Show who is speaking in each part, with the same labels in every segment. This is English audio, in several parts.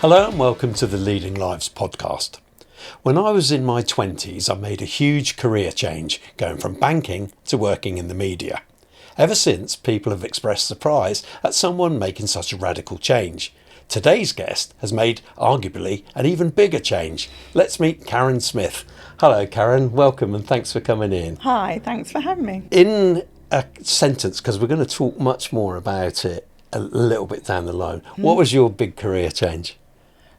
Speaker 1: Hello and welcome to the Leading Lives podcast. When I was in my 20s, I made a huge career change, going from banking to working in the media. Ever since, people have expressed surprise at someone making such a radical change. Today's guest has made arguably an even bigger change. Let's meet Caron Smith. Hello Caron, welcome and thanks for coming in.
Speaker 2: Hi, thanks for having me.
Speaker 1: In a sentence, because we're going to talk much more about it a little bit down the line, what was your big career change?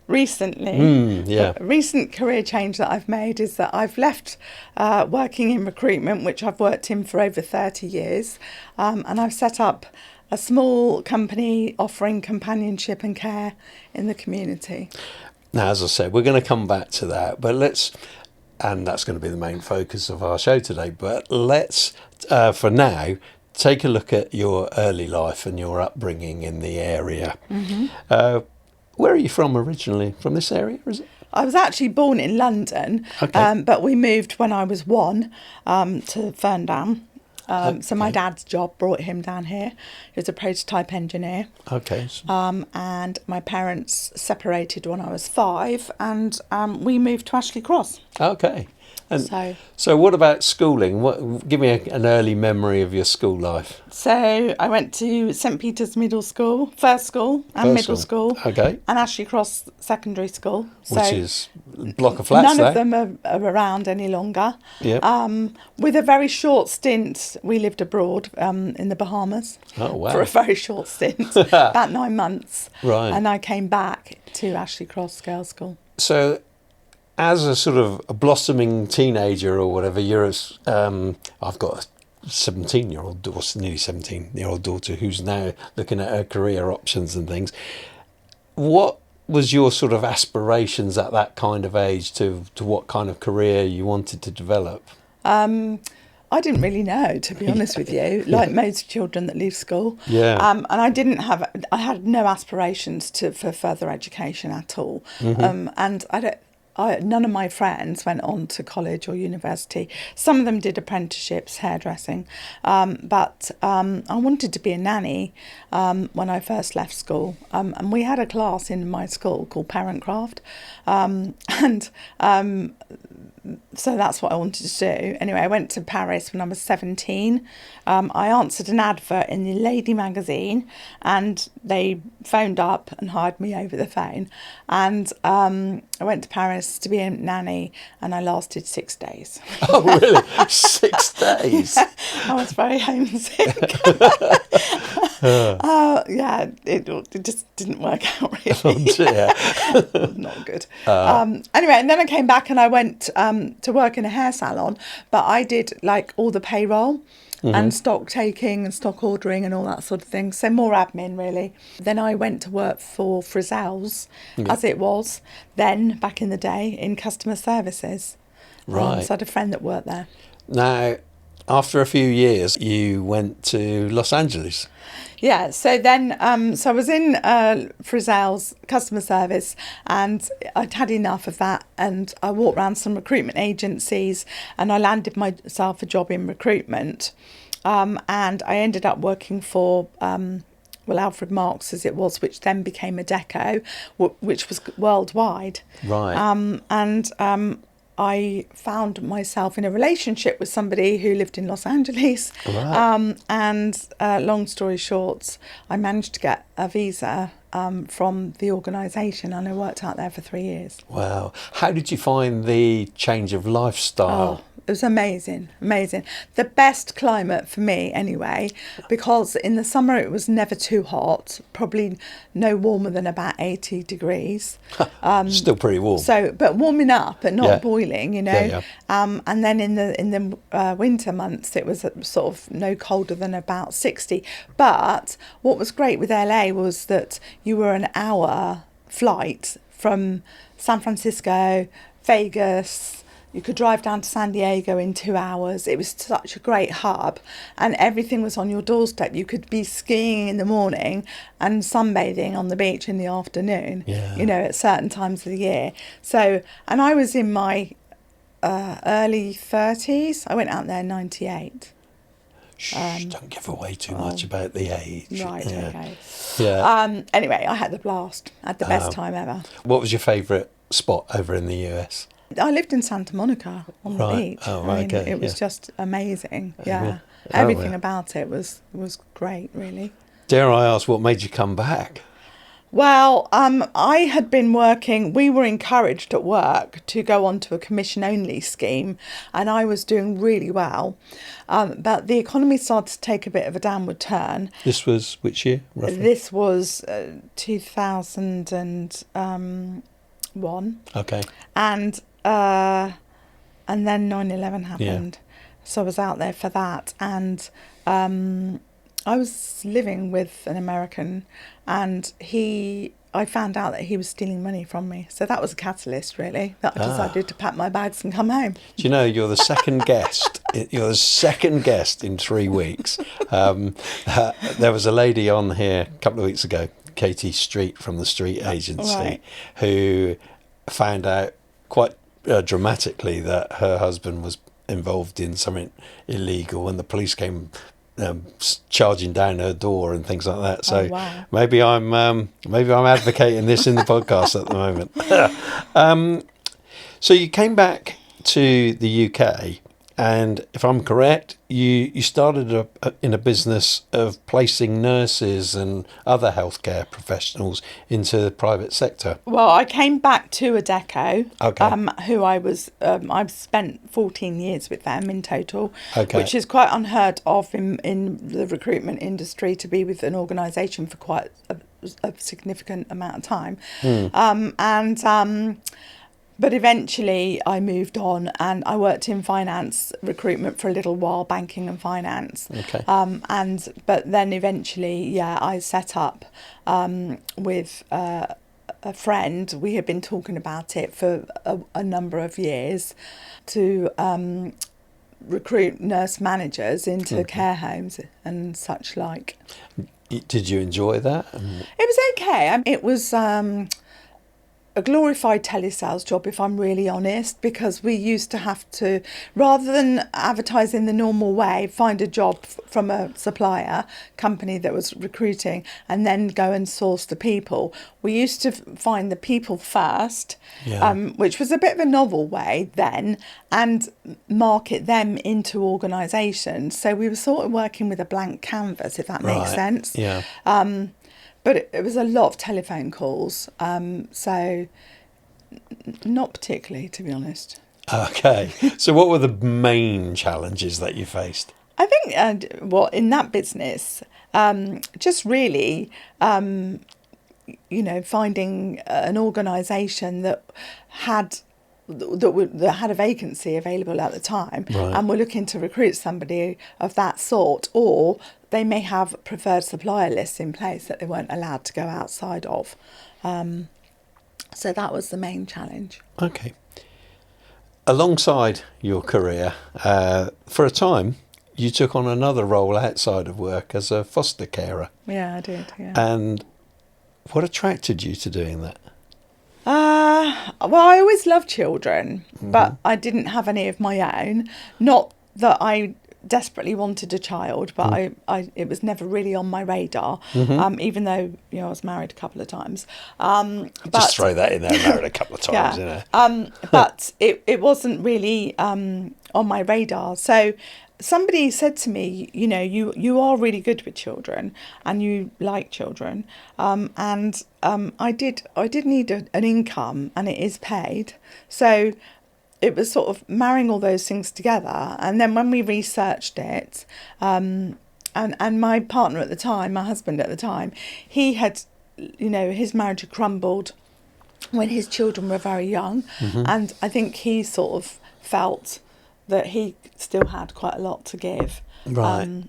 Speaker 2: Recently,
Speaker 1: yeah.
Speaker 2: a recent career change that I've made is that I've left working in recruitment, which I've worked in for over 30 years, and I've set up a small company offering companionship and care in the community.
Speaker 1: Now, as I said, we're going to come back to that, but and that's going to be the main focus of our show today, but let's, for now, take a look at your early life and your upbringing in the area. Where are you from originally? From this area, is it?
Speaker 2: I was actually born in London,
Speaker 1: Okay.
Speaker 2: but we moved when I was one to Ferndown. So my dad's job brought him down here. He was a prototype engineer.
Speaker 1: Okay.
Speaker 2: And my parents separated when I was 5 and we moved to Ashley Cross.
Speaker 1: Okay. And
Speaker 2: So
Speaker 1: what about schooling? Give me an early memory of your school life.
Speaker 2: So I went to St Peter's Middle School, first school and middle school.
Speaker 1: Okay.
Speaker 2: And Ashley Cross Secondary School.
Speaker 1: Which is a block of flats
Speaker 2: None
Speaker 1: there.
Speaker 2: of them are around any longer.
Speaker 1: Yeah.
Speaker 2: With a very short stint, we lived abroad in the Bahamas.
Speaker 1: Oh, wow.
Speaker 2: For a very short stint, about 9 months.
Speaker 1: Right.
Speaker 2: And I came back to Ashley Cross Girls' School.
Speaker 1: So, as a sort of a blossoming teenager or whatever, I've got a 17-year-old, or nearly 17-year-old daughter who's now looking at her career options and things. What was your sort of aspirations at that kind of age to what kind of career you wanted to develop?
Speaker 2: I didn't really know, to be honest with you, like most children that leave school.
Speaker 1: Yeah.
Speaker 2: And I had no aspirations for further education at all. And none of my friends went on to college or university. Some of them did apprenticeships, hairdressing. But I wanted to be a nanny when I first left school. And we had a class in my school called Parent Craft. So that's what I wanted to do. Anyway, I went to Paris when I was 17. I answered an advert in the Lady magazine and they phoned up and hired me over the phone. And I went to Paris to be a nanny and I lasted 6 days.
Speaker 1: Oh, really? 6 days?
Speaker 2: I was very homesick. It just didn't work out really.
Speaker 1: Oh, dear.
Speaker 2: Not good. Anyway, and then I came back and I went to work in a hair salon, but I did like all the payroll and stock taking and stock ordering and all that sort of thing. So more admin really. Then I went to work for Frizzell's, as it was then back in the day, in customer services.
Speaker 1: Right.
Speaker 2: So I had a friend that worked there.
Speaker 1: Now, after a few years, you went to Los Angeles.
Speaker 2: Yeah, so then, so I was in Frizzell's customer service and I'd had enough of that and I walked around some recruitment agencies and I landed myself a job in recruitment and I ended up working for, Alfred Marks as it was, which then became Adecco, which was worldwide.
Speaker 1: Right.
Speaker 2: I found myself in a relationship with somebody who lived in Los Angeles.
Speaker 1: Right.
Speaker 2: Long story short, I managed to get a visa from the organisation and I worked out there for 3 years.
Speaker 1: Wow. How did you find the change of lifestyle?
Speaker 2: Oh, it was amazing. The best climate for me anyway, because in the summer it was never too hot, probably no warmer than about 80 degrees.
Speaker 1: Still pretty warm.
Speaker 2: So, but warming up and not boiling, you know.
Speaker 1: Yeah.
Speaker 2: And then in the winter months it was sort of no colder than about 60. But what was great with LA was that you were an hour flight from San Francisco, Vegas. You could drive down to San Diego in 2 hours. It was such a great hub and everything was on your doorstep. You could be skiing in the morning and sunbathing on the beach in the afternoon, you know, at certain times of the year. So, and I was in my early 30s. I went out there in 98.
Speaker 1: Don't give away too much about the age.
Speaker 2: Right,
Speaker 1: Yeah.
Speaker 2: okay.
Speaker 1: Yeah.
Speaker 2: Anyway, I had the blast. I had the best time ever.
Speaker 1: What was your favourite spot over in the US?
Speaker 2: I lived in Santa Monica on the
Speaker 1: Right.
Speaker 2: beach.
Speaker 1: Oh,
Speaker 2: I
Speaker 1: right,
Speaker 2: mean,
Speaker 1: okay,
Speaker 2: it was
Speaker 1: yeah.
Speaker 2: just amazing. Yeah.
Speaker 1: Yeah.
Speaker 2: Everything
Speaker 1: yeah.
Speaker 2: about it was great, really.
Speaker 1: Dare I ask what made you come back?
Speaker 2: Well, I had been working, we were encouraged at work to go on to a commission-only scheme, and I was doing really well. But the economy started to take a bit of a downward turn.
Speaker 1: This was which year, roughly?
Speaker 2: This was 2001.
Speaker 1: Okay.
Speaker 2: And then 9/11 happened.
Speaker 1: Yeah.
Speaker 2: So I was out there for that. And I was living with an American, and I found out that he was stealing money from me. So that was a catalyst, really, that I decided to pack my bags and come home.
Speaker 1: Do you know, you're the second guest. You're the second guest in 3 weeks. There was a lady on here a couple of weeks ago, Katie Street from the Street Agency,
Speaker 2: Right.
Speaker 1: who found out quite dramatically that her husband was involved in something illegal, and the police came charging down her door and things like that. So
Speaker 2: wow.
Speaker 1: maybe I'm advocating this in the podcast at the moment. So you came back to the UK, and if I'm correct, you started in a business of placing nurses and other healthcare professionals into the private sector.
Speaker 2: Well, I came back to Adecco,
Speaker 1: Okay.
Speaker 2: who I've spent 14 years with them in total,
Speaker 1: Okay.
Speaker 2: which is quite unheard of in the recruitment industry, to be with an organisation for quite a significant amount of time. But eventually I moved on, and I worked in finance recruitment for a little while, banking and finance.
Speaker 1: Okay.
Speaker 2: But then eventually, I set up with a friend. We had been talking about it for a number of years, to recruit nurse managers into care homes and such like.
Speaker 1: Did you enjoy that?
Speaker 2: It was okay. It was a glorified telesales job, if I'm really honest, because we used to have to, rather than advertise in the normal way, find a job from a supplier company that was recruiting and then go and source the people. We used to find the people first, which was a bit of a novel way then, and market them into organisations. So we were sort of working with a blank canvas, if that makes sense.
Speaker 1: Yeah.
Speaker 2: But it was a lot of telephone calls, so not particularly, to be honest.
Speaker 1: Okay. So what were the main challenges that you faced?
Speaker 2: I think, in that business, just really, finding an organisation that had a vacancy available at the time,
Speaker 1: Right.
Speaker 2: and we're looking to recruit somebody of that sort, or they may have preferred supplier lists in place that they weren't allowed to go outside of. So that was the main challenge.
Speaker 1: Okay. Alongside your career, for a time, you took on another role outside of work as a foster carer.
Speaker 2: Yeah, I did, yeah.
Speaker 1: And what attracted you to doing that?
Speaker 2: Well, I always loved children, but I didn't have any of my own. Not that I desperately wanted a child, but it was never really on my radar, even though I was married a couple of times.
Speaker 1: Just throw that in there, married a couple of times,
Speaker 2: But it wasn't really on my radar. So somebody said to me, you are really good with children and you like children, and I did need an income, and it is paid. So it was sort of marrying all those things together. And then when we researched it, and my partner at the time, my husband at the time, he had, his marriage had crumbled when his children were very young. And I think he sort of felt that he still had quite a lot to give.
Speaker 1: Right.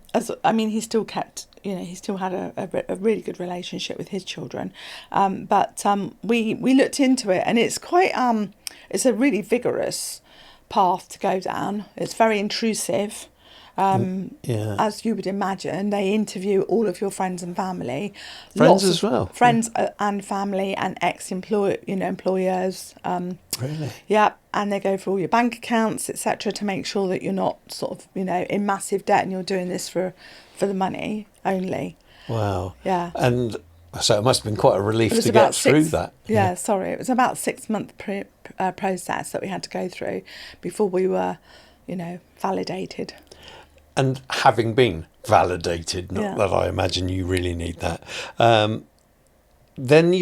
Speaker 2: He still kept, he still had a really good relationship with his children. But we looked into it, and it's quite, it's a really vigorous path to go down. It's very intrusive.
Speaker 1: Yeah.
Speaker 2: As you would imagine, they interview all of your friends and family.
Speaker 1: Friends as well.
Speaker 2: Friends and family and employers.
Speaker 1: Really?
Speaker 2: Yeah, and they go through all your bank accounts, etc., to make sure that you're not sort of, in massive debt and you're doing this for the money only.
Speaker 1: Wow.
Speaker 2: Yeah.
Speaker 1: And so it must have been quite a relief to get through that.
Speaker 2: Yeah, sorry. It was about 6-month process that we had to go through before we were, validated.
Speaker 1: And having been validated, not that I imagine you really need that, then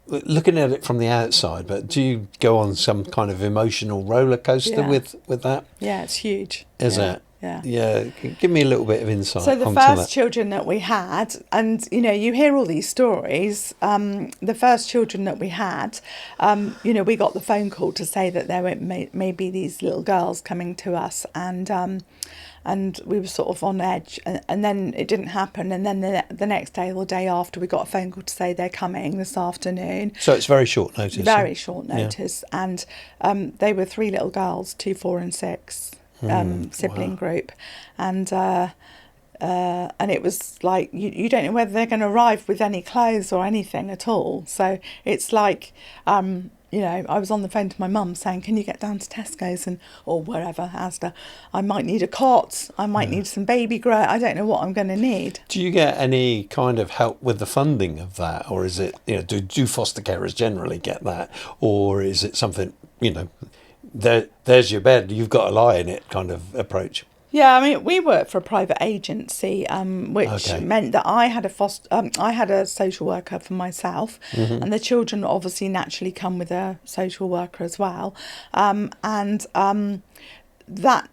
Speaker 1: looking at it from the outside, but do you go on some kind of emotional roller coaster with that?
Speaker 2: Yeah, it's huge.
Speaker 1: Is it?
Speaker 2: Yeah.
Speaker 1: Yeah. Give me a little bit of insight.
Speaker 2: So the
Speaker 1: onto
Speaker 2: first
Speaker 1: that.
Speaker 2: children that we had, and you hear all these stories. The first children that we had, we got the phone call to say that there may be these little girls coming to us, and we were sort of on edge, and then it didn't happen, and then the next day or the day after we got a phone call to say they're coming this afternoon.
Speaker 1: So it's very short notice.
Speaker 2: Very short notice, and they were 3 little girls, 2, 4 and 6, sibling group, and it was like you don't know whether they're going to arrive with any clothes or anything at all. So it's like I was on the phone to my mum saying, can you get down to Tesco's or wherever, Asda? I might need a cot. I might need some baby grow. I don't know what I'm going to need.
Speaker 1: Do you get any kind of help with the funding of that? Or is it, do foster carers generally get that? Or is it something, there's your bed, you've got to lie in it kind of approach?
Speaker 2: Yeah, I mean, we work for a private agency, which meant that I had a social worker for myself, and the children obviously naturally come with a social worker as well, and that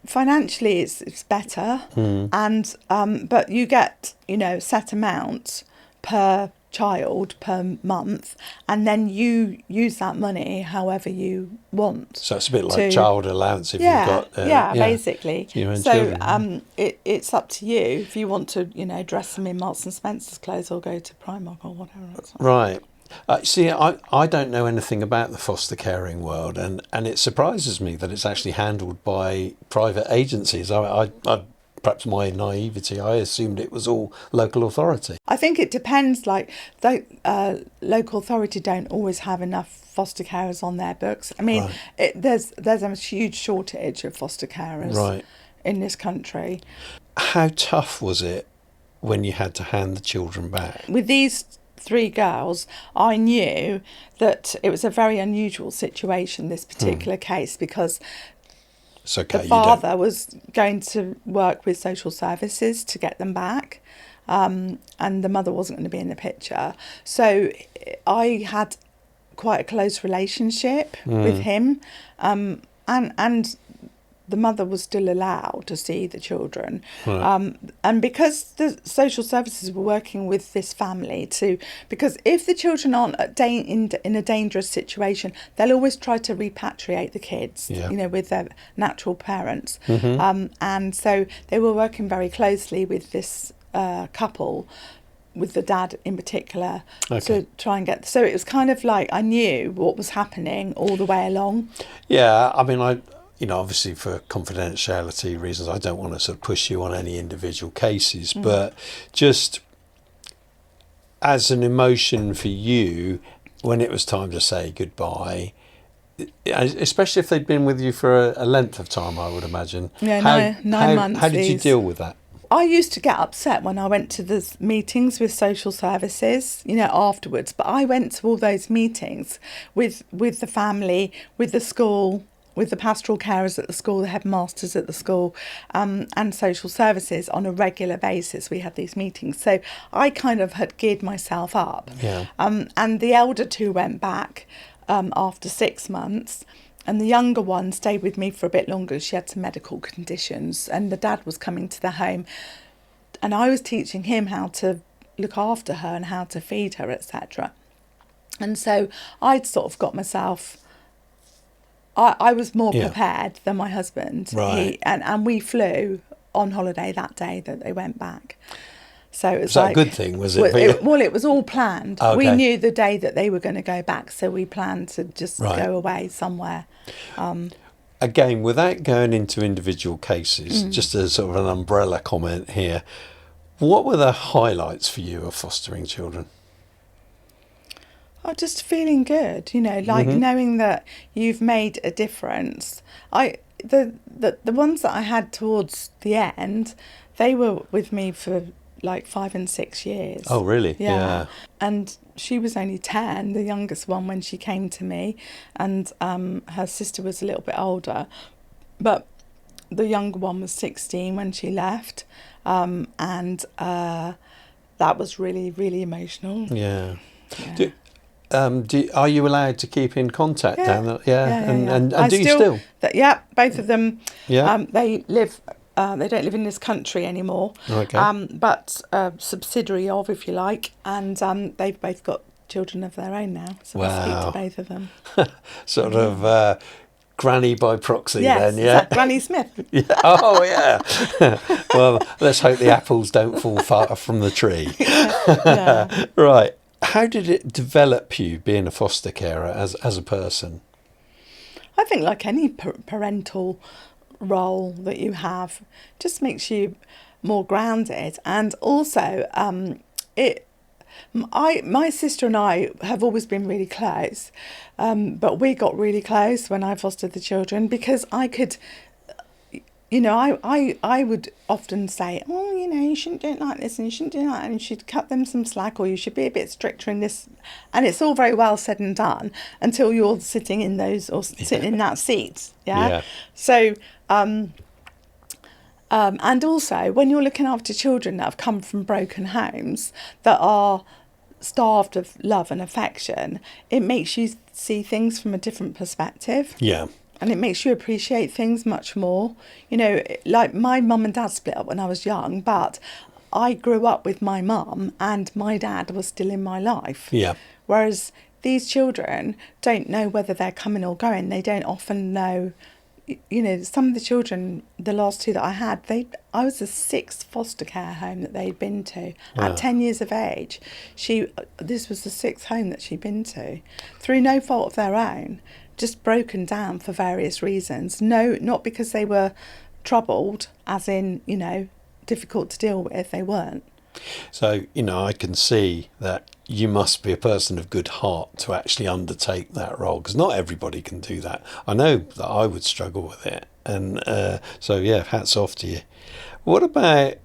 Speaker 2: financially it's better, and but you get set amounts per child per month, and then you use that money however you want.
Speaker 1: So it's a bit like child allowance if you've got
Speaker 2: basically.
Speaker 1: So
Speaker 2: it's up to you if you want to dress them in Marks and Spencer's clothes or go to Primark or whatever.
Speaker 1: Right. See, I don't know anything about the foster caring world, and it surprises me that it's actually handled by private agencies. I perhaps my naivety, I assumed it was all local authority.
Speaker 2: I think it depends. Like, local authority don't always have enough foster carers on their books. I mean, there's a huge shortage of foster carers in this country.
Speaker 1: How tough was it when you had to hand the children back?
Speaker 2: With these 3 girls, I knew that it was a very unusual situation, this particular case, because the father was going to work with social services to get them back, and the mother wasn't going to be in the picture. So I had quite a close relationship with him, and the mother was still allowed to see the children. And because the social services were working with this family because if the children aren't in a dangerous situation, they'll always try to repatriate the kids, with their natural parents. And so they were working very closely with this couple, with the dad in particular, to try and get... So it was kind of like I knew what was happening all the way along.
Speaker 1: Yeah, I mean, obviously for confidentiality reasons, I don't want to sort of push you on any individual cases, but just as an emotion for you, when it was time to say goodbye, especially if they'd been with you for a length of time, I would imagine.
Speaker 2: Yeah, 9 months.
Speaker 1: How did you deal with that?
Speaker 2: I used to get upset when I went to the meetings with social services, afterwards, but I went to all those meetings with the family, with the school, with the pastoral carers at the school, the headmasters at the school, and social services on a regular basis. We had these meetings. So I kind of had geared myself up.
Speaker 1: Yeah.
Speaker 2: And the elder 2 went back after 6 months, and the younger one stayed with me for a bit longer. She had some medical conditions, and the dad was coming to the home, and I was teaching him how to look after her and how to feed her, etc. And so I'd sort of got myself... I was more prepared than my husband.
Speaker 1: Right.
Speaker 2: And we flew on holiday that day that they went back. So it was
Speaker 1: that a good thing, was it?
Speaker 2: It was all planned.
Speaker 1: Okay.
Speaker 2: We knew the day that they were going to go back, so we planned to just go away somewhere.
Speaker 1: And again, without going into individual cases, just as sort of an umbrella comment here, what were the highlights for you of fostering children?
Speaker 2: Oh, just feeling good, like knowing that you've made a difference. The ones that I had towards the end, they were with me for like 5 and 6 years.
Speaker 1: Oh, really?
Speaker 2: Yeah. And she was only 10, the youngest one, when she came to me, and her sister was a little bit older, but the younger one was 16 when she left, and that was really, really emotional.
Speaker 1: Yeah. Are you allowed to keep in contact down there? And do you still?
Speaker 2: Yeah, both of them.
Speaker 1: Yeah.
Speaker 2: They live. They don't live in this country anymore.
Speaker 1: Okay.
Speaker 2: But subsidiary of, if you like, and they've both got children of their own now. So I speak to both of them.
Speaker 1: Sort of granny by proxy, then, yeah.
Speaker 2: Yes, Granny Smith.
Speaker 1: Yeah. Oh, yeah. Well, let's hope the apples don't fall far from the tree.
Speaker 2: Yeah.
Speaker 1: Right. How did it develop you being a foster carer as a person?
Speaker 2: I think like any parental role that you have, just makes you more grounded, and also my sister and I have always been really close, but we got really close when I fostered the children, because I could, I would often say, oh, you shouldn't do it like this and you shouldn't do it like that, and you should cut them some slack, or you should be a bit stricter in this. And it's all very well said and done until you're sitting in those, or sitting in that seat. Yeah. So, and also when you're looking after children that have come from broken homes, that are starved of love and affection, it makes you see things from a different perspective.
Speaker 1: Yeah.
Speaker 2: And it makes you appreciate things much more. Like my mum and dad split up when I was young, but I grew up with my mum and my dad was still in my life.
Speaker 1: Yeah.
Speaker 2: Whereas these children don't know whether they're coming or going. They don't often know. Some of the children, the last two that I had, I was the 6th foster care home that they'd been to. Wow. At 10 years of age, this was the 6th home that she'd been to, through no fault of their own, just broken down for various reasons. No, not because they were troubled, as in, difficult to deal with. They weren't.
Speaker 1: So, I can see that you must be a person of good heart to actually undertake that role, because not everybody can do that. I know that I would struggle with it. And so, yeah, hats off to you. What about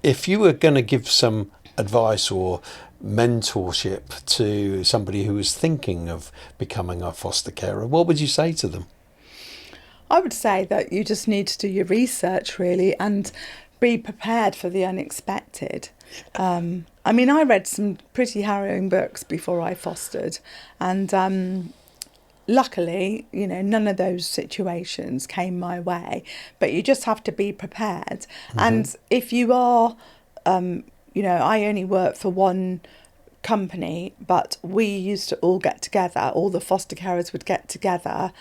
Speaker 1: if you were going to give some advice or mentorship to somebody who was thinking of becoming a foster carer, what would you say to them?
Speaker 2: I would say that you just need to do your research, really, and be prepared for the unexpected. I read some pretty harrowing books before I fostered, and luckily, none of those situations came my way, but you just have to be prepared. Mm-hmm. And if you are, I only work for one company, but we used to all get together, all the foster carers would get together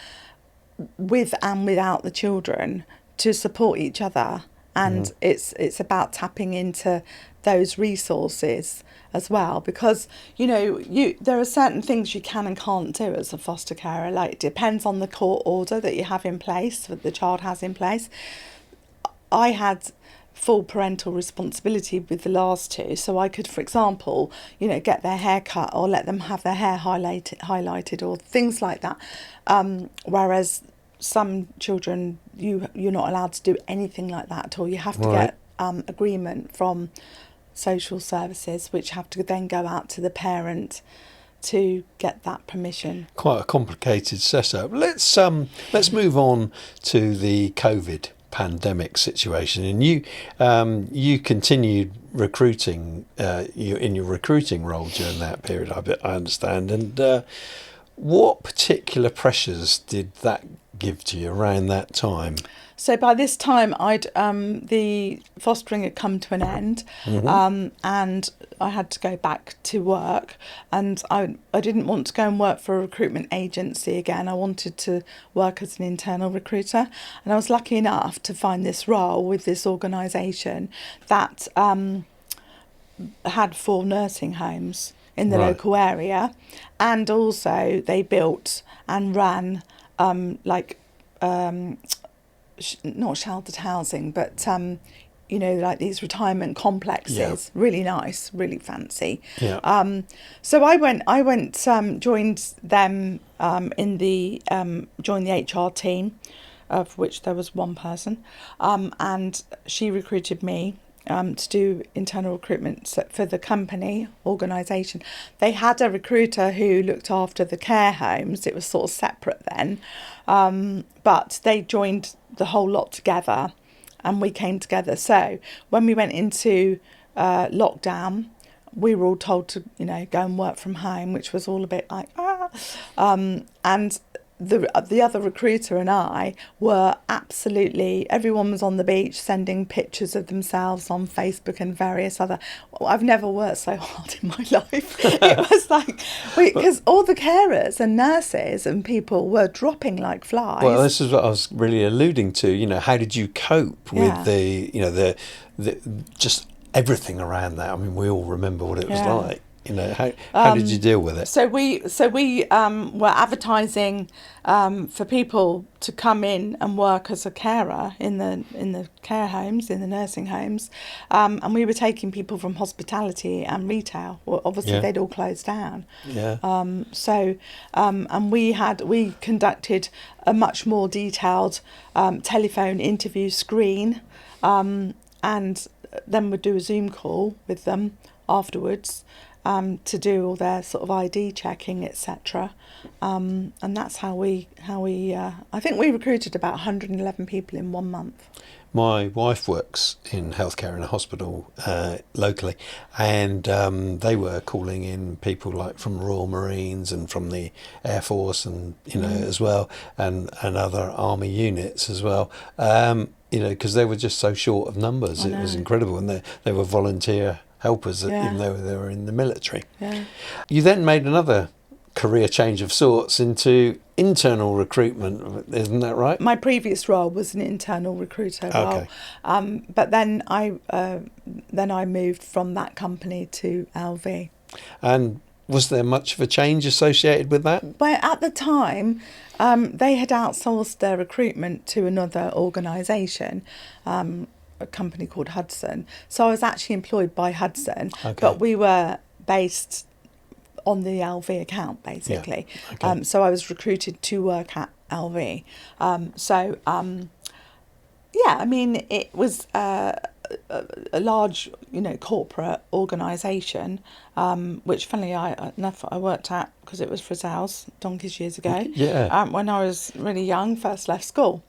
Speaker 2: with and without the children to support each other. And it's about tapping into those resources as well, because there are certain things you can and can't do as a foster carer. Like, it depends on the court order that you have in place, that the child has in place. I had full parental responsibility with the last two, so I could, for example, get their hair cut or let them have their hair highlighted or things like that. Whereas some children, you're not allowed to do anything like that at all. You have to get agreement from social services, which have to then go out to the parent to get that permission. Quite
Speaker 1: a complicated setup. Let's move on to the COVID pandemic situation, and you continued recruiting in your recruiting role during that period, I understand. And what particular pressures did that give to you around that time?
Speaker 2: So by this time, the fostering had come to an end, and I had to go back to work. And I didn't want to go and work for a recruitment agency again. I wanted to work as an internal recruiter. And I was lucky enough to find this role with this organisation that had 4 nursing homes in the local area. And also they built and ran like not sheltered housing, but you know, like these retirement complexes.
Speaker 1: Yeah.
Speaker 2: Really nice, really fancy.
Speaker 1: Yeah.
Speaker 2: So I went joined them joined the HR team, of which there was one person, and she recruited me to do internal recruitment for the company organisation. They had a recruiter who looked after the care homes. It was sort of separate then, but they joined the whole lot together, and we came together. So when we went into lockdown, we were all told to, you know, go and work from home, which was all a bit like, and the other recruiter and I were absolutely, everyone was on the beach sending pictures of themselves on Facebook and various other, I've never worked so hard in my life. It was like, because all the carers and nurses and people were dropping like flies.
Speaker 1: Well, this is what I was really alluding to. You know, how did you cope with the, you know, the just everything around that? I mean, we all remember what it was like. You know, how did you deal with it?
Speaker 2: So we were advertising for people to come in and work as a carer in the care homes, in the nursing homes, and we were taking people from hospitality and retail. Well, obviously they'd all closed down.
Speaker 1: Yeah.
Speaker 2: And we conducted a much more detailed telephone interview screen, and then would do a Zoom call with them afterwards. To do all their sort of ID checking, etc. And that's how we I think we recruited about 111 people in 1 month.
Speaker 1: My wife works in healthcare in a hospital locally, and they were calling in people like from Royal Marines and from the Air Force, and you know as well, and other army units as well. You know, because they were just so short of numbers. It was incredible, and they were volunteer helpers, even though they were in the military.
Speaker 2: Yeah.
Speaker 1: You then made another career change of sorts into internal recruitment, isn't that right?
Speaker 2: My previous role was an internal recruiter role, but then I moved from that company to LV. And
Speaker 1: was there much of a change associated with that?
Speaker 2: Well, at the time, they had outsourced their recruitment to another organisation, a company called Hudson. So I was actually employed by Hudson, but we were based on the LV account, basically. Yeah. Okay. So I was recruited to work at LV. I mean, it was a large, you know, corporate organisation, which funnily I worked at because it was for sales donkeys years ago.
Speaker 1: Yeah.
Speaker 2: When I was really young, first left school.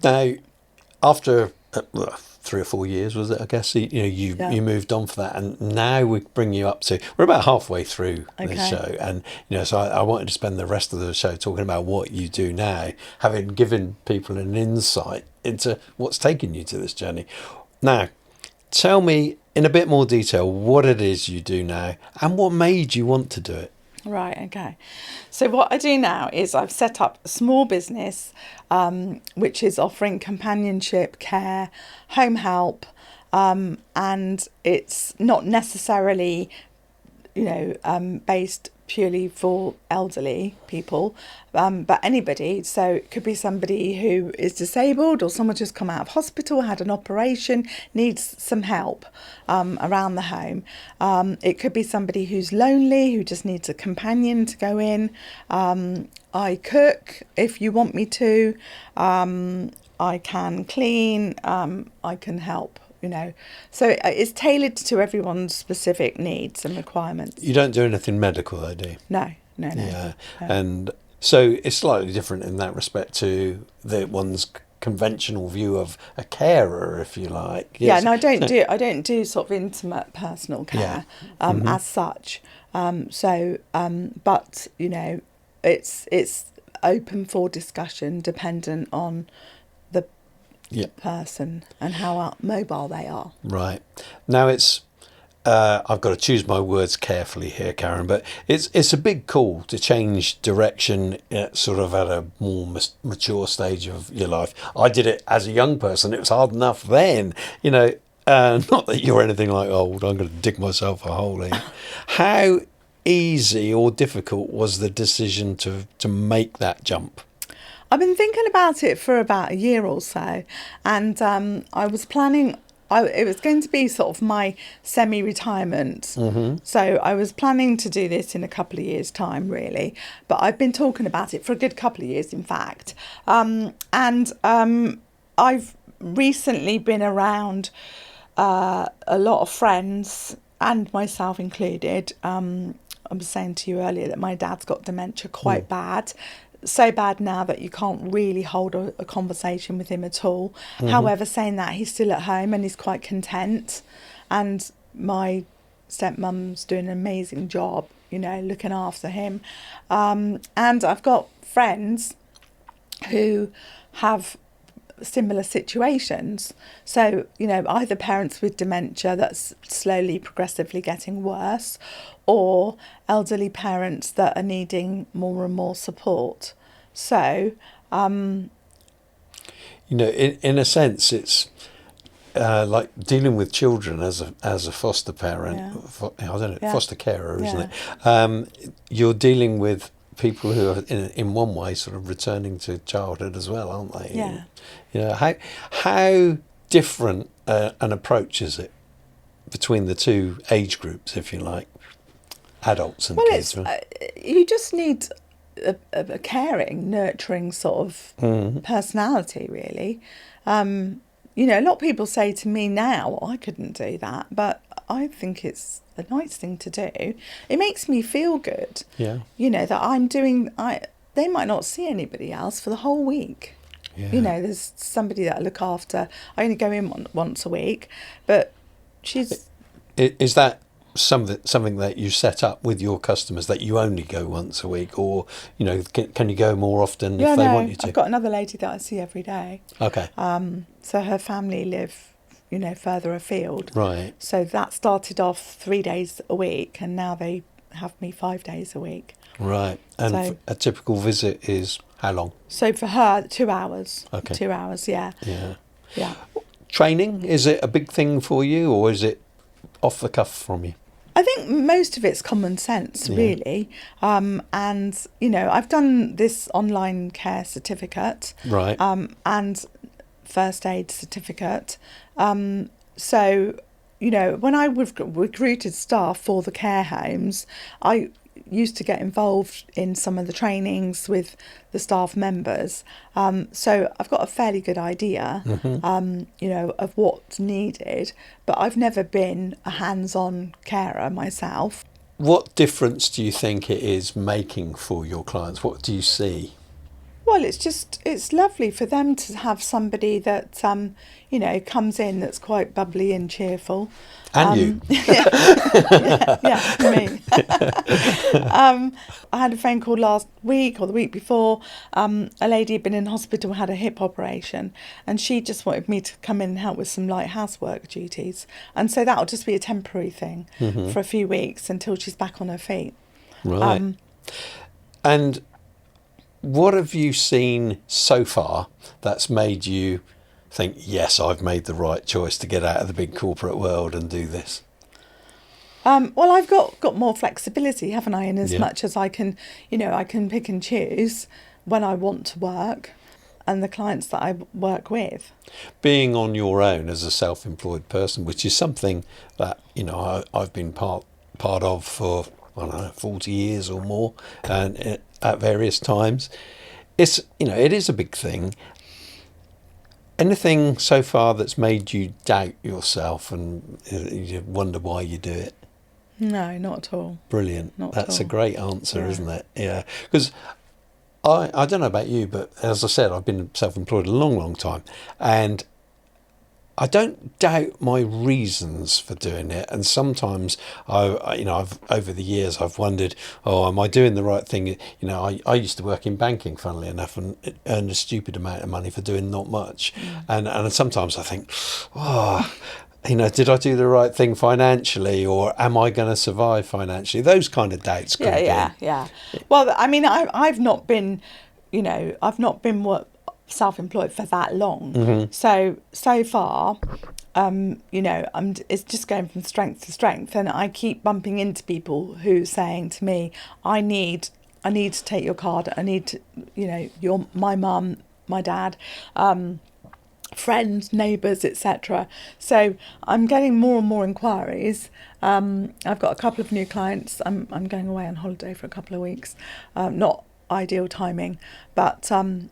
Speaker 1: Now, after 3 or 4 years, was it? I guess you moved on for that, and now we bring you up to, we're about halfway through the show, and you know, so I wanted to spend the rest of the show talking about what you do now, having given people an insight into what's taken you to this journey. Now, tell me in a bit more detail what it is you do now and what made you want to do it.
Speaker 2: Right, okay. So what I do now is I've set up a small business which is offering companionship, care, home help, and it's not necessarily, you know, based purely for elderly people, but anybody. So it could be somebody who is disabled, or someone just come out of hospital, had an operation, needs some help around the home. It could be somebody who's lonely, who just needs a companion to go in. I cook if you want me to. I can clean. I can help. You know, so it's tailored to everyone's specific needs and requirements.
Speaker 1: You don't do anything medical, though, do you?
Speaker 2: No.
Speaker 1: Yeah, and so it's slightly different in that respect to one's conventional view of a carer, if you like.
Speaker 2: Yes. Yeah, and I don't do sort of intimate personal care as such. But you know, it's open for discussion, dependent on the person and how mobile they are.
Speaker 1: Right. Now it's I've got to choose my words carefully here, Caron, but it's a big call to change direction sort of at a more mature stage of your life. I did it as a young person. It was hard enough then, you know, not that you're anything like old. I'm going to dig myself a hole in. How easy or difficult was the decision to make that jump?
Speaker 2: I've been thinking about it for about a year or so, and I was planning. It was going to be sort of my semi-retirement. So I was planning to do this in a couple of years' time, really. But I've been talking about it for a good couple of years, in fact. I've recently been around a lot of friends, and myself included. I was saying to you earlier that my dad's got dementia quite bad. So bad now that you can't really hold a conversation with him at all. However, saying that, he's still at home and he's quite content. And my stepmom's doing an amazing job, you know, looking after him. And I've got friends who have similar situations. So, you know, either parents with dementia that's slowly, progressively getting worse, or elderly parents that are needing more and more support. So,
Speaker 1: you know, in a sense, it's like dealing with children as a foster parent. I don't know, foster carer, isn't it? You're dealing with people who are in one way sort of returning to childhood as well, aren't they?
Speaker 2: Yeah.
Speaker 1: You know, how different an approach is it between the two age groups, if you like, adults and kids?
Speaker 2: You just need a caring, nurturing sort of personality, really. You know, a lot of people say to me now, I couldn't do that, but I think it's a nice thing to do. It makes me feel good.
Speaker 1: Yeah.
Speaker 2: You know, that I'm doing, they might not see anybody else for the whole week.
Speaker 1: Yeah.
Speaker 2: You know, there's somebody that I look after. I only go in once a week, but she's...
Speaker 1: Is that something that you set up with your customers, that you only go once a week, or, you know, can you go more often if they want you to?
Speaker 2: I've got another lady that I see every day.
Speaker 1: Okay.
Speaker 2: So her family live, you know, further afield.
Speaker 1: Right.
Speaker 2: So that started off 3 days a week, and now they have me 5 days a week.
Speaker 1: Right. And
Speaker 2: So,
Speaker 1: a typical visit is how long?
Speaker 2: so for her, 2 hours.
Speaker 1: Okay.
Speaker 2: 2 hours, yeah.
Speaker 1: Yeah.
Speaker 2: Yeah.
Speaker 1: Training, is it a big thing for you, or is it off the cuff from you?
Speaker 2: I think most of it's common sense, really. And, you know, I've done this online care certificate.
Speaker 1: Right.
Speaker 2: And first aid certificate. So, you know, when I recruited staff for the care homes, I used to get involved in some of the trainings with the staff members. So I've got a fairly good idea, you know, of what's needed, but I've never been a hands-on carer myself.
Speaker 1: What difference do you think it is making for your clients? What do you see?
Speaker 2: Well, it's lovely for them to have somebody that, you know, comes in that's quite bubbly and cheerful.
Speaker 1: And you.
Speaker 2: yeah, me. I had a phone call last week or the week before. A lady had been in hospital, had a hip operation, and she just wanted me to come in and help with some light housework duties. And so that'll just be a temporary thing for a few weeks until she's back on her feet.
Speaker 1: Right. And what have you seen so far that's made you think, yes, I've made the right choice to get out of the big corporate world and do this?
Speaker 2: Well, I've got more flexibility, haven't I? In as much as I can, you know, I can pick and choose when I want to work and the clients that I work with.
Speaker 1: Being on your own as a self-employed person, which is something that, you know, I've been part of for, I don't know, 40 years or more, and at various times, it's, you know, it is a big thing. Anything so far that's made you doubt yourself and you wonder why you do it?
Speaker 2: No, not at all.
Speaker 1: Brilliant. That's a great answer, isn't it? Yeah. Because I don't know about you, but as I said, I've been self-employed a long, long time, and I don't doubt my reasons for doing it. And sometimes I've over the years I've wondered, oh, am I doing the right thing? You know, I used to work in banking, funnily enough, and earned a stupid amount of money for doing not much. And sometimes I think, oh, you know, did I do the right thing financially, or am I going to survive financially? Those kind of doubts.
Speaker 2: Yeah. Well, I mean, I've not been, you know, self-employed for that long. So far, it's just going from strength to strength, and I keep bumping into people who saying to me, I need to take your card. I need to, you're my mum, my dad, friends, neighbours, etc. So I'm getting more and more inquiries. I've got a couple of new clients. I'm going away on holiday for a couple of weeks. Not ideal timing, but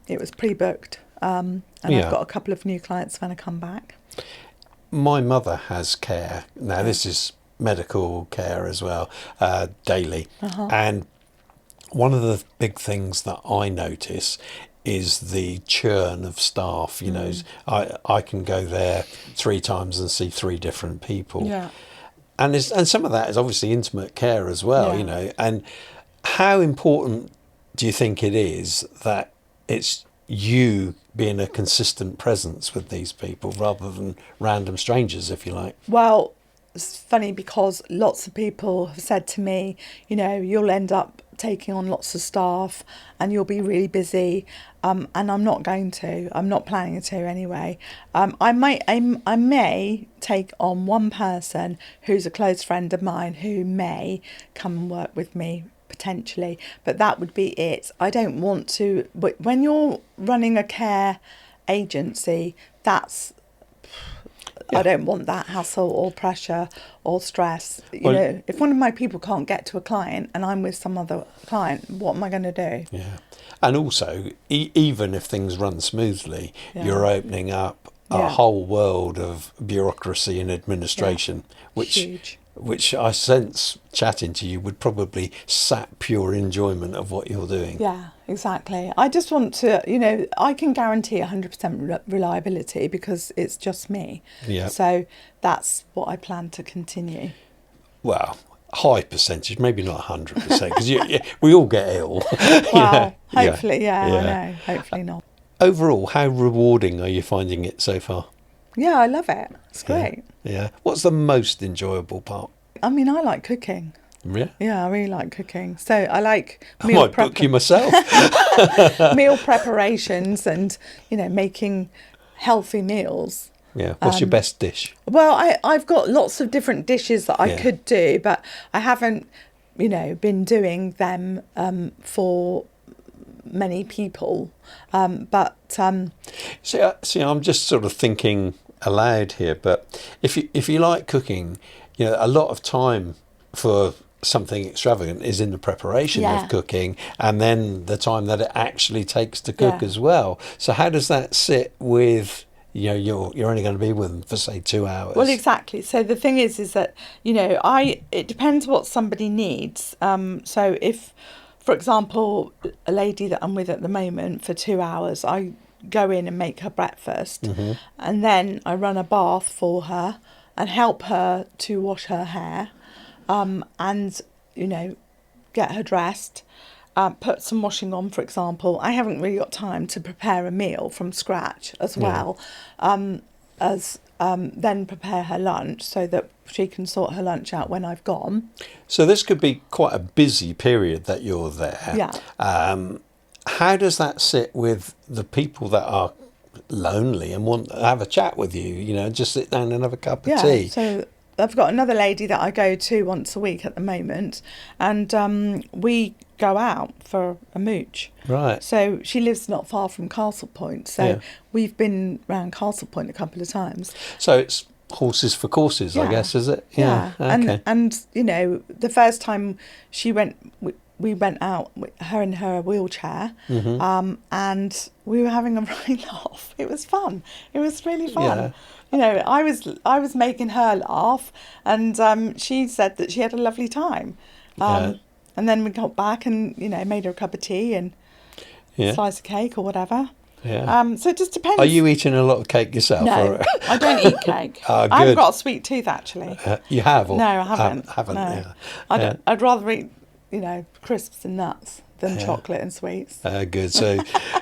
Speaker 2: it was pre-booked. And I've got a couple of new clients when I come back.
Speaker 1: My mother has care. Now, this is medical care as well, daily. And one of the big things that I notice is the churn of staff. I can go there 3 times and see 3 different people.
Speaker 2: Yeah.
Speaker 1: And some of that is obviously intimate care as well, And how important do you think it is that it's you being a consistent presence with these people rather than random strangers, if you like?
Speaker 2: Well, it's funny because lots of people have said to me, you'll end up taking on lots of staff and you'll be really busy, and I'm not going to. I'm not planning to anyway. I may take on one person who's a close friend of mine who may come and work with me potentially, but that would be it. I don't want to. But when you're running a care agency, I don't want that hassle or pressure or stress. If one of my people can't get to a client and I'm with some other client, what am I going to do?
Speaker 1: Yeah. And also, even if things run smoothly, you're opening up a whole world of bureaucracy and administration, which I sense chatting to you would probably sap pure enjoyment of what you're doing.
Speaker 2: Yeah, exactly. I just want to, I can guarantee 100% reliability because it's just me.
Speaker 1: Yeah.
Speaker 2: So that's what I plan to continue.
Speaker 1: Well, high percentage, maybe not 100%, because we all get ill.
Speaker 2: Well, hopefully, I know. Hopefully not.
Speaker 1: Overall, how rewarding are you finding it so far?
Speaker 2: Yeah, I love it. It's great.
Speaker 1: Yeah. What's the most enjoyable part?
Speaker 2: I mean, I like cooking.
Speaker 1: Yeah?
Speaker 2: Yeah, I really like cooking. So I like
Speaker 1: I might book you myself.
Speaker 2: meal preparations and, making healthy meals.
Speaker 1: Yeah. What's your best dish?
Speaker 2: Well, I've got lots of different dishes that I could do, but I haven't, been doing them for many people.
Speaker 1: See, I'm just sort of thinking aloud here, but if you like cooking, a lot of time for something extravagant is in the preparation of cooking, and then the time that it actually takes to cook as well. So how does that sit with you're only going to be with them for say 2 hours?
Speaker 2: Well, exactly. So the thing is that it depends what somebody needs. So if, for example, a lady that I'm with at the moment for 2 hours, I go in and make her breakfast, and then I run a bath for her and help her to wash her hair, and get her dressed, put some washing on, for example. I haven't really got time to prepare a meal from scratch as well, as then prepare her lunch so that she can sort her lunch out when I've gone.
Speaker 1: So this could be quite a busy period that you're there.
Speaker 2: Yeah.
Speaker 1: How does that sit with the people that are lonely and want to have a chat with you, just sit down and have a cup of tea?
Speaker 2: So I've got another lady that I go to once a week at the moment, and we go out for a mooch.
Speaker 1: Right.
Speaker 2: So she lives not far from Castle Point, so we've been round Castle Point a couple of times.
Speaker 1: So it's horses for courses, I guess, is it?
Speaker 2: Yeah.
Speaker 1: Okay.
Speaker 2: And the first time she went, we went out, her in her wheelchair, and we were having a right laugh. It was fun. It was really fun. Yeah. I was making her laugh, and she said that she had a lovely time. And then we got back and made her a cup of tea and a slice of cake or whatever.
Speaker 1: Yeah.
Speaker 2: So it just depends.
Speaker 1: Are you eating a lot of cake yourself?
Speaker 2: No, I don't eat cake.
Speaker 1: Good.
Speaker 2: I've got a sweet tooth actually.
Speaker 1: You have? Or
Speaker 2: no, I haven't.
Speaker 1: Haven't.
Speaker 2: No.
Speaker 1: Yeah.
Speaker 2: I'd rather eat crisps and nuts than chocolate and sweets.
Speaker 1: Good. So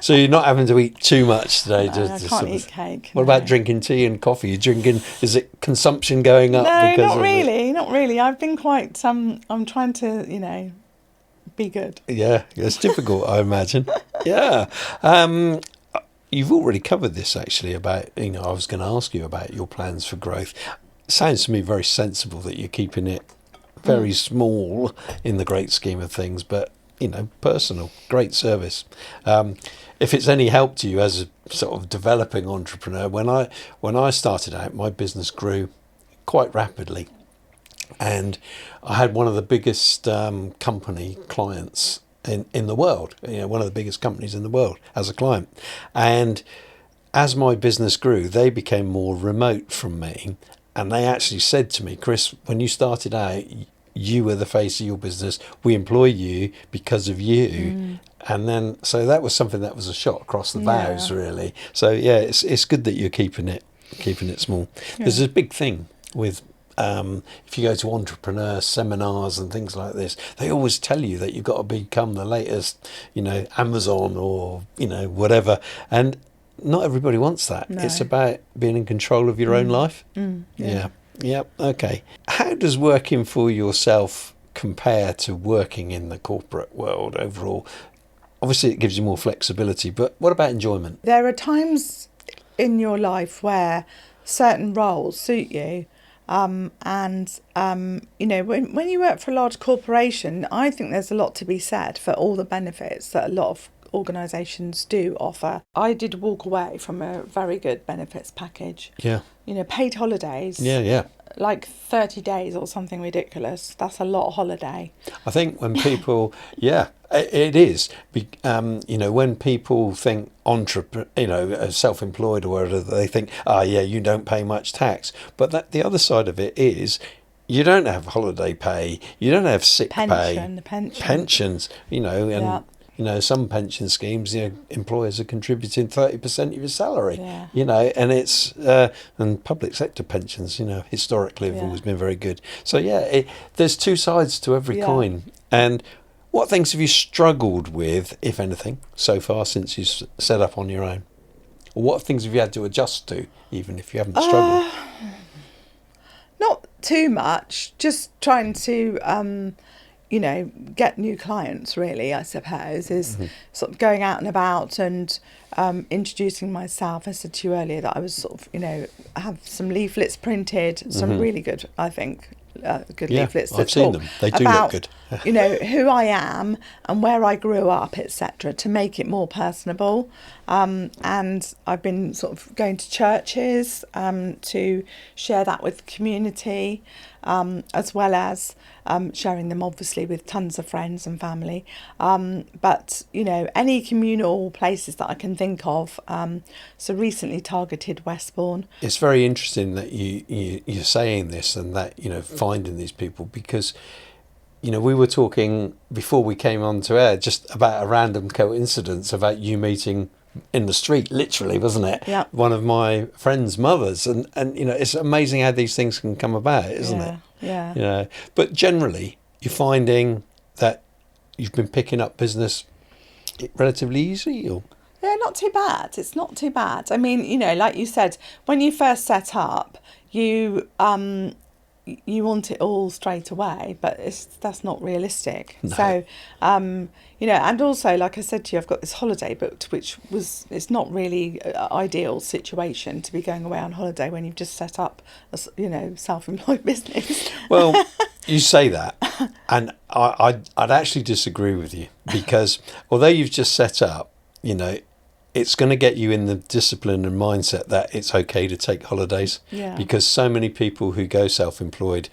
Speaker 1: you're not having to eat too much today.
Speaker 2: No, I can't eat cake.
Speaker 1: What about drinking tea and coffee? You're drinking? Is it consumption going up?
Speaker 2: No, not really. Not really. I've been quite. I'm trying to be good.
Speaker 1: Yeah, it's difficult, I imagine. Yeah. you've already covered this actually about, I was going to ask you about your plans for growth. It sounds to me very sensible that you're keeping it very small in the great scheme of things, but, personal, great service. If it's any help to you as a sort of developing entrepreneur, when I started out, my business grew quite rapidly. And I had one of the biggest company clients in the world, one of the biggest companies in the world as a client. And as my business grew, they became more remote from me. And they actually said to me, Chris, when you started out, you were the face of your business. We employ you because of you. And then, so that was something that was a shot across the bows, really. So yeah, it's good that you're keeping it small. Yeah. There's a big thing with if you go to entrepreneur seminars and things like this, they always tell you that you've got to become the latest, Amazon or whatever. And not everybody wants that. No. It's about being in control of your own life. Yeah. Yep. Okay. How does working for yourself compare to working in the corporate world overall? Obviously, it gives you more flexibility, but what about enjoyment?
Speaker 2: There are times in your life where certain roles suit you. When you work for a large corporation, I think there's a lot to be said for all the benefits that a lot of organisations do offer. I did walk away from a very good benefits package.
Speaker 1: Yeah.
Speaker 2: Paid holidays.
Speaker 1: Yeah.
Speaker 2: Like 30 days or something ridiculous. That's a lot of holiday.
Speaker 1: I think when people, it is. When people think self-employed or whatever, they think, you don't pay much tax. But the other side of it is, you don't have holiday pay, you don't have sick pay. Pensions, some pension schemes, employers are contributing 30% of your salary, and it's, and public sector pensions, historically have always been very good. So, there's two sides to every coin. And what things have you struggled with, if anything, so far since you set up on your own? Or what things have you had to adjust to, even if you haven't struggled?
Speaker 2: Not too much, just trying to... get new clients, really, I suppose, is sort of going out and about and introducing myself. I said to you earlier that I was sort of, have some leaflets printed, some really good, I think, good leaflets.
Speaker 1: I've seen them. They do look good.
Speaker 2: Who I am and where I grew up, etc., to make it more personable. And I've been sort of going to churches to share that with the community, as well as sharing them obviously with tons of friends and family. But any communal places that I can think of. So recently targeted Westbourne.
Speaker 1: It's very interesting that you're saying this and that finding these people, because we were talking before we came on to air just about a random coincidence about you meeting in the street, literally, wasn't it?
Speaker 2: Yeah.
Speaker 1: One of my friend's mothers, and it's amazing how these things can come about, isn't it?
Speaker 2: Yeah.
Speaker 1: But generally, you're finding that you've been picking up business relatively easy, or?
Speaker 2: Yeah, not too bad. It's not too bad. I mean, like you said, when you first set up, you want it all straight away, but that's not realistic.
Speaker 1: No.
Speaker 2: So, and also, like I said to you, I've got this holiday booked, it's not really an ideal situation to be going away on holiday when you've just set up a, self-employed business.
Speaker 1: Well, you say that, and I'd actually disagree with you, because although you've just set up, it's going to get you in the discipline and mindset that it's okay to take holidays, because so many people who go self-employed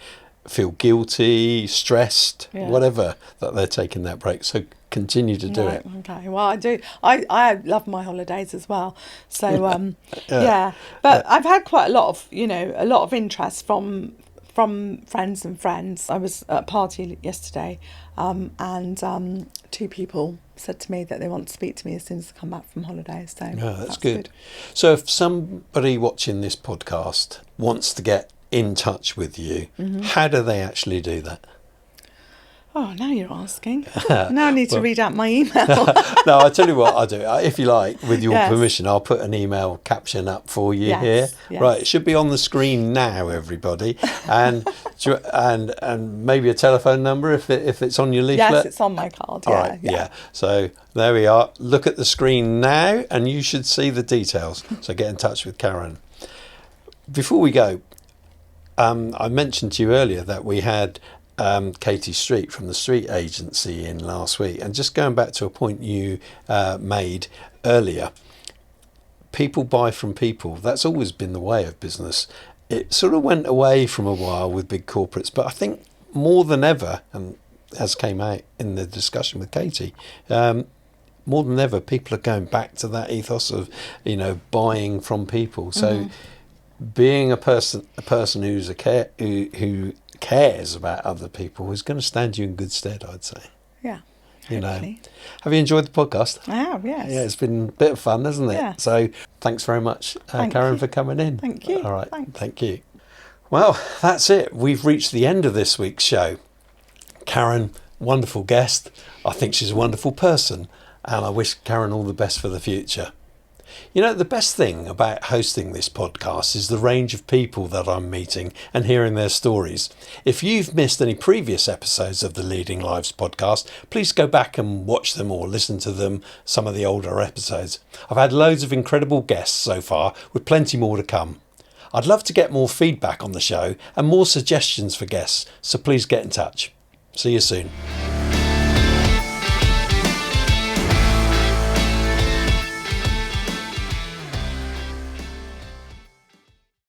Speaker 1: feel guilty, stressed, whatever, that they're taking that break. So continue to do it.
Speaker 2: Okay. Well, I do. I love my holidays as well. So but I've had quite a lot of interest from friends and friends. I was at a party yesterday, and two people said to me that they want to speak to me as soon as I come back from holidays. So
Speaker 1: that's good. So if somebody watching this podcast wants to get in touch with you, how do they actually do that?
Speaker 2: Oh, now you're asking. Now I need to read out my email.
Speaker 1: No, I'll tell you what I'll do. If you like, with your
Speaker 2: Yes.
Speaker 1: permission, I'll put an email caption up for you
Speaker 2: Yes,
Speaker 1: here.
Speaker 2: yes.
Speaker 1: Right, it should be on the screen now, everybody. And and maybe a telephone number if it's on your leaflet.
Speaker 2: Yes, it's on my card.
Speaker 1: All
Speaker 2: Yeah,
Speaker 1: right, yeah. So there we are. Look at the screen now and you should see the details. So get in touch with Caron. Before we go, I mentioned to you earlier that we had Katie Street from the Street Agency in last week. And just going back to a point you made earlier, people buy from people. That's always been the way of business. It sort of went away from a while with big corporates, but I think more than ever, and as came out in the discussion with Katie, more than ever, people are going back to that ethos of, buying from people. So being a person who's who cares about other people is going to stand you in good stead, I'd say.
Speaker 2: Yeah.
Speaker 1: Hopefully. Have you enjoyed the podcast?
Speaker 2: I have, yes.
Speaker 1: Yeah, it's been a bit of fun, hasn't it?
Speaker 2: Yeah.
Speaker 1: So thanks very much, Caron, for coming in.
Speaker 2: Thank you.
Speaker 1: All right,
Speaker 2: Thanks.
Speaker 1: Thank you. Well, that's it. We've reached the end of this week's show. Caron, wonderful guest. I think she's a wonderful person, and I wish Caron all the best for the future. The best thing about hosting this podcast is the range of people that I'm meeting and hearing their stories. If you've missed any previous episodes of the Leading Lives podcast, please go back and watch them or listen to them, some of the older episodes. I've had loads of incredible guests so far, with plenty more to come. I'd love to get more feedback on the show and more suggestions for guests, so please get in touch. See you soon.